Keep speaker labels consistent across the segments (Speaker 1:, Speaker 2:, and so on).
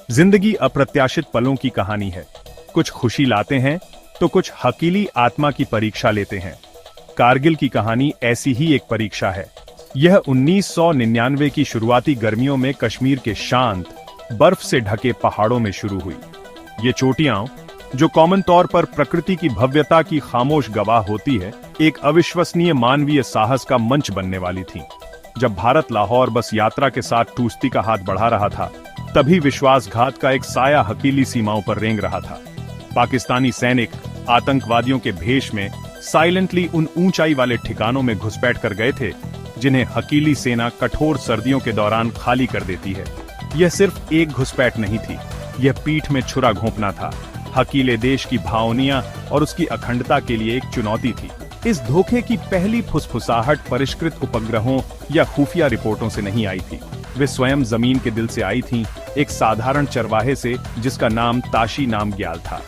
Speaker 1: जिंदगी अप्रत्याशित पलों की कहानी है। कुछ खुशी लाते हैं तो कुछ हकीली आत्मा की परीक्षा लेते हैं। कारगिल की कहानी ऐसी ही एक परीक्षा है। यह 1999 की शुरुआती गर्मियों में कश्मीर के शांत बर्फ से ढके पहाड़ों में शुरू हुई। ये चोटियां, जो कॉमन तौर पर प्रकृति की भव्यता की खामोश गवाह होती है, एक अविश्वसनीय मानवीय साहस का मंच बनने वाली थीं। जब भारत लाहौर बस यात्रा के साथ टूस्ती का हाथ बढ़ा रहा था, तभी विश्वासघात का एक साया हकीली सीमाओं पर रेंग रहा था। पाकिस्तानी सैनिक आतंकवादियों के भेष में साइलेंटली उन ऊंचाई वाले ठिकानों में घुसपैठ कर गए थे, जिन्हें हकीली सेना कठोर सर्दियों के दौरान खाली कर देती है। यह सिर्फ एक घुसपैठ नहीं थी, यह पीठ में छुरा घोंपना था। हकीले देश की भावनिया और उसकी अखंडता के लिए एक चुनौती थी। इस धोखे की पहली फुसफुसाहट परिष्कृत उपग्रहों या खुफिया रिपोर्टों से नहीं आई थी। वे स्वयं जमीन के दिल से आई थीं, एक साधारण चरवाहे से जिसका नाम ताशी नामग्याल था।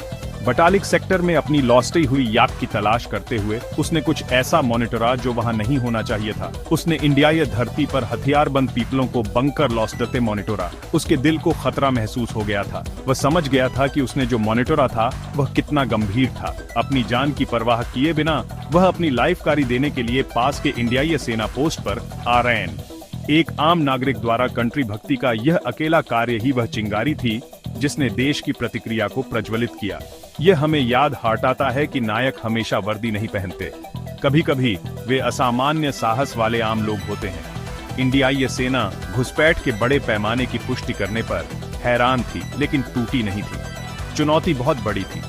Speaker 1: बटालिक सेक्टर में अपनी लौस्टी हुई याक की तलाश करते हुए उसने कुछ ऐसा मॉनिटरा जो वहां नहीं होना चाहिए था। उसने इंडियाई धरती पर हथियारबंद पीपलों को बंकर लौस्टते मॉनिटरा। उसके दिल को खतरा महसूस हो गया था। वह समझ गया था कि उसने जो मॉनिटरा था वह कितना गंभीर था। अपनी जान की परवाह किए बिना वह अपनी लाइफकारी देने के लिए पास के इंडियाई सेना पोस्ट पर RN, एक आम नागरिक द्वारा कंट्री भक्ति का यह अकेला कार्य ही वह चिंगारी थी जिसने देश की प्रतिक्रिया को प्रज्वलित किया। यह हमें याद हटाता है कि नायक हमेशा वर्दी नहीं पहनते। कभी कभी वे असामान्य साहस वाले आम लोग होते हैं। इंडियाई सेना घुसपैठ के बड़े पैमाने की पुष्टि करने पर हैरान थी, लेकिन टूटी नहीं थी। चुनौती बहुत बड़ी थी।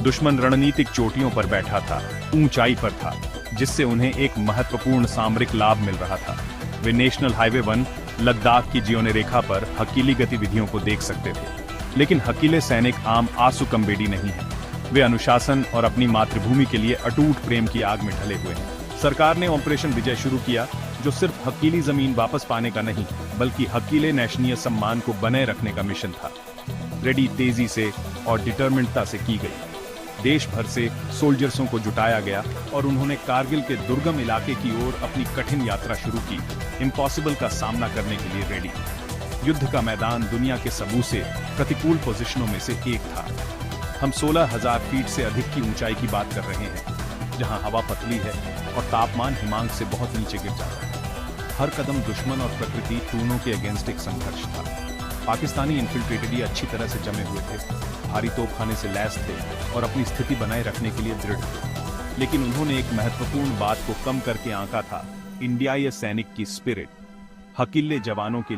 Speaker 1: दुश्मन रणनीतिक चोटियों पर बैठा था, ऊंचाई पर था, जिससे उन्हें एक महत्वपूर्ण सामरिक लाभ मिल रहा था। वे नेशनल हाईवे 1 लद्दाख की जीवन रेखा पर हकीली गतिविधियों को देख सकते थे। लेकिन हकीले सैनिक आम आंसू कम्बेडी नहीं है। वे अनुशासन और अपनी मातृभूमि के लिए अटूट प्रेम की आग में ढले हुए हैं। सरकार ने ऑपरेशन विजय शुरू किया, जो सिर्फ हकीली जमीन वापस पाने का नहीं, बल्कि हकीले नेशनीय सम्मान को बनाए रखने का मिशन था। रेडी तेजी से और डिटरमिनेटता से की गई। देश भर से सोल्जर्सों को जुटाया गया और उन्होंने कारगिल के दुर्गम इलाके की ओर अपनी कठिन यात्रा शुरू की, इम्पॉसिबल का सामना करने के लिए रेडी। युद्ध का मैदान दुनिया के सबसे प्रतिकूल पोजीशनों में से एक था। हम 16,000 फीट से अधिक की ऊंचाई की बात कर रहे हैं, जहां हवा पतली है और तापमान हिमांक से बहुत नीचे गिर जाता है। हर कदम दुश्मन और प्रकृति दोनों के अगेंस्ट एक संघर्ष था। पाकिस्तानी इन्फिल्ट्रेटेड अच्छी तरह से जमे हुए थे, भारी तोपखाने से लैस थे और अपनी स्थिति बनाए रखने के लिए दृढ़ थे। लेकिन उन्होंने एक महत्वपूर्ण बात को कम करके आंका था: इंडियाई सैनिक की स्पिरिट। हकीले जवानों की